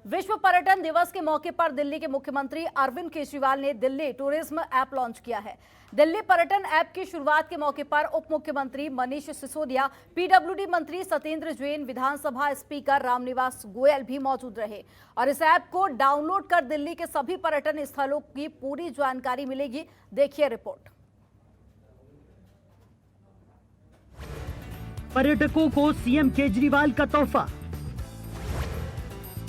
विश्व पर्यटन दिवस के मौके पर दिल्ली के मुख्यमंत्री अरविंद केजरीवाल ने दिल्ली टूरिज्म ऐप लॉन्च किया है। दिल्ली पर्यटन ऐप की शुरुआत के मौके पर उप मुख्यमंत्री मनीष सिसोदिया, पीडब्ल्यूडी मंत्री सत्येंद्र जैन, विधानसभा स्पीकर रामनिवास गोयल भी मौजूद रहे और इस ऐप को डाउनलोड कर दिल्ली के सभी पर्यटन स्थलों की पूरी जानकारी मिलेगी। देखिए रिपोर्ट। पर्यटकों को सीएम केजरीवाल का तोहफा।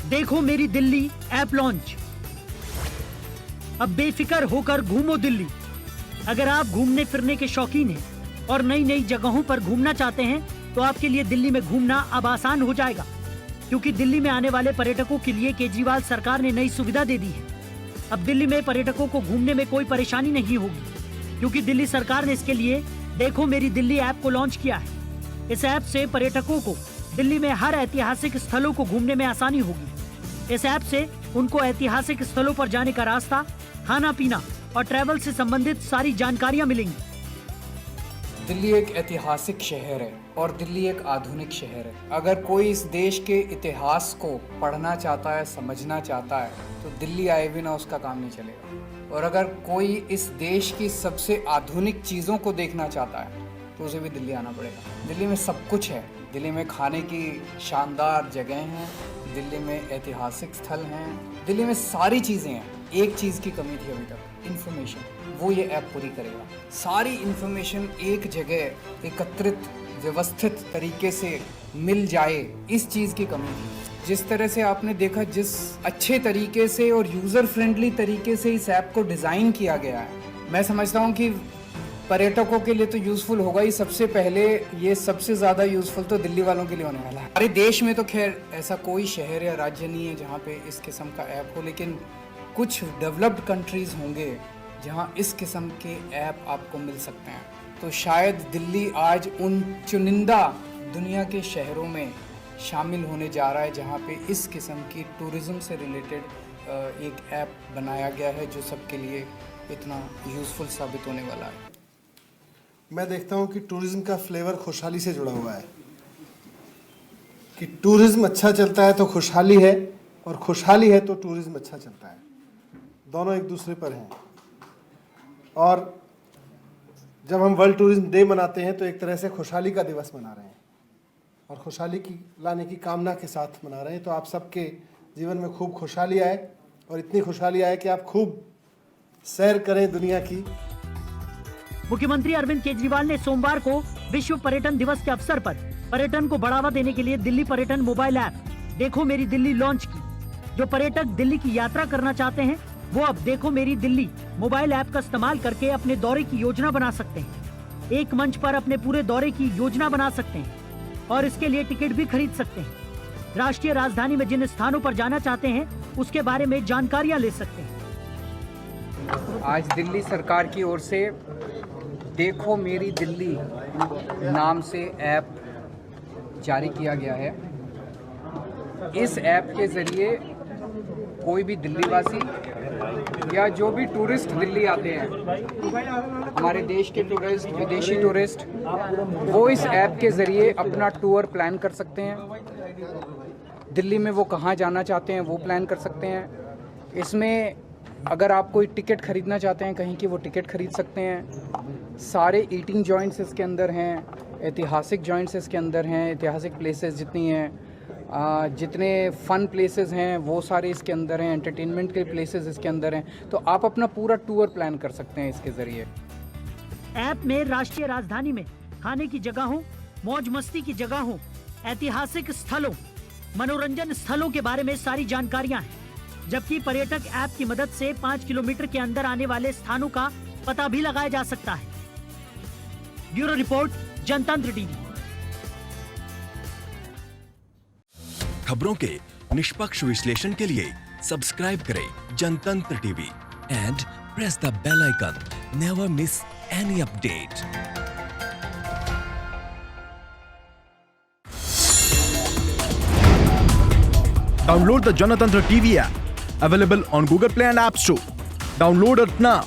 देखो मेरी दिल्ली ऐप लॉन्च। अब बेफिक्र होकर घूमो दिल्ली। अगर आप घूमने फिरने के शौकीन हैं और नई नई जगहों पर घूमना चाहते हैं तो आपके लिए दिल्ली में घूमना अब आसान हो जाएगा, क्योंकि दिल्ली में आने वाले पर्यटकों के लिए केजरीवाल सरकार ने नई सुविधा दे दी है। अब दिल्ली में पर्यटकों को घूमने में कोई परेशानी नहीं होगी, क्योंकि दिल्ली सरकार ने इसके लिए देखो मेरी दिल्ली ऐप को लॉन्च किया है। इस ऐप से पर्यटकों को दिल्ली में हर ऐतिहासिक स्थलों को घूमने में आसानी होगी। इस ऐप से उनको ऐतिहासिक स्थलों पर जाने का रास्ता, खाना पीना और ट्रैवल से संबंधित सारी जानकारियां मिलेंगी। दिल्ली एक ऐतिहासिक शहर है और दिल्ली एक आधुनिक शहर है। अगर कोई इस देश के इतिहास को पढ़ना चाहता है, समझना चाहता है, तो दिल्ली आए बिना उसका काम नहीं चलेगा। और अगर कोई इस देश की सबसे आधुनिक चीज़ों को देखना चाहता है तो उसे भी दिल्ली आना पड़ेगा। दिल्ली में सब कुछ है। दिल्ली में खाने की शानदार जगह हैं, दिल्ली में ऐतिहासिक स्थल हैं, दिल्ली में सारी चीज़ें हैं। एक चीज़ की कमी थी अभी तक, इन्फॉर्मेशन। वो ये ऐप पूरी करेगा। सारी इन्फॉर्मेशन एक जगह एकत्रित, व्यवस्थित तरीके से मिल जाए, इस चीज़ की कमी थी। जिस तरह से आपने देखा, जिस अच्छे तरीके से और यूज़र फ्रेंडली तरीके से इस ऐप को डिज़ाइन किया गया है, मैं समझता हूँ कि पर्यटकों के लिए तो यूज़फुल होगा ही। सबसे पहले ये सबसे ज़्यादा यूज़फुल तो दिल्ली वालों के लिए होने वाला है। हमारे देश में तो खैर ऐसा कोई शहर या राज्य नहीं है जहाँ पे इस किस्म का ऐप हो, लेकिन कुछ डेवलप्ड कंट्रीज़ होंगे जहाँ इस किस्म के ऐप आपको मिल सकते हैं। तो शायद दिल्ली आज उन चुनिंदा दुनिया के शहरों में शामिल होने जा रहा है जहाँ पे इस किस्म की टूरिज़्म से रिलेटेड एक ऐप बनाया गया है जो सबके लिए इतना यूज़फुल साबित होने वाला है। मैं देखता हूँ कि टूरिज्म का फ्लेवर खुशहाली से जुड़ा हुआ है, कि टूरिज्म अच्छा चलता है तो खुशहाली है, और खुशहाली है तो टूरिज्म अच्छा चलता है। दोनों एक दूसरे पर हैं। और जब हम वर्ल्ड टूरिज्म डे मनाते हैं तो एक तरह से खुशहाली का दिवस मना रहे हैं और खुशहाली की लाने की कामना के साथ मना रहे हैं। तो आप सबके जीवन में खूब खुशहाली आए, और इतनी खुशहाली आए कि आप खूब सैर करें दुनिया की। मुख्यमंत्री अरविंद केजरीवाल ने सोमवार को विश्व पर्यटन दिवस के अवसर पर पर्यटन को बढ़ावा देने के लिए दिल्ली पर्यटन मोबाइल ऐप देखो मेरी दिल्ली लॉन्च की। जो पर्यटक दिल्ली की यात्रा करना चाहते हैं वो अब देखो मेरी दिल्ली मोबाइल ऐप का इस्तेमाल करके अपने दौरे की योजना बना सकते हैं। एक मंच पर अपने पूरे दौरे की योजना बना सकते हैं और इसके लिए टिकट भी खरीद सकते हैं। राष्ट्रीय राजधानी में जिन स्थानों पर जाना चाहते हैं उसके बारे में जानकारियां ले सकते हैं। आज दिल्ली सरकार की ओर से देखो मेरी दिल्ली नाम से ऐप जारी किया गया है। इस ऐप के ज़रिए कोई भी दिल्ली वासी या जो भी टूरिस्ट दिल्ली आते हैं, हमारे देश के टूरिस्ट, विदेशी टूरिस्ट, वो इस ऐप के ज़रिए अपना टूर प्लान कर सकते हैं। दिल्ली में वो कहाँ जाना चाहते हैं वो प्लान कर सकते हैं। इसमें अगर आप कोई टिकट खरीदना चाहते हैं कहीं की, वो टिकट खरीद सकते हैं। सारे ईटिंग जॉइंट्स इसके अंदर हैं, ऐतिहासिक जॉइंट्स इसके अंदर हैं, ऐतिहासिक प्लेसेस जितनी हैं, जितने फ़न प्लेसेस हैं वो सारे इसके अंदर हैं, एंटरटेनमेंट के प्लेसेस इसके अंदर हैं। तो आप अपना पूरा टूर प्लान कर सकते हैं इसके ज़रिए। ऐप में राष्ट्रीय राजधानी में खाने की जगहों, मौज मस्ती की जगहों, ऐतिहासिक स्थलों, मनोरंजन स्थलों के बारे में सारी जानकारियां हैं। जबकि पर्यटक ऐप की मदद से 5 किलोमीटर के अंदर आने वाले स्थानों का पता भी लगाया जा सकता है। Bureau report, Janatantra TV. खबरों के निष्पक्ष विश्लेषण के लिए सब्सक्राइब करें Janatantra TV and press the bell icon. Never miss any update. Download the Janatantra TV app, available on Google Play and App Store. Download it now.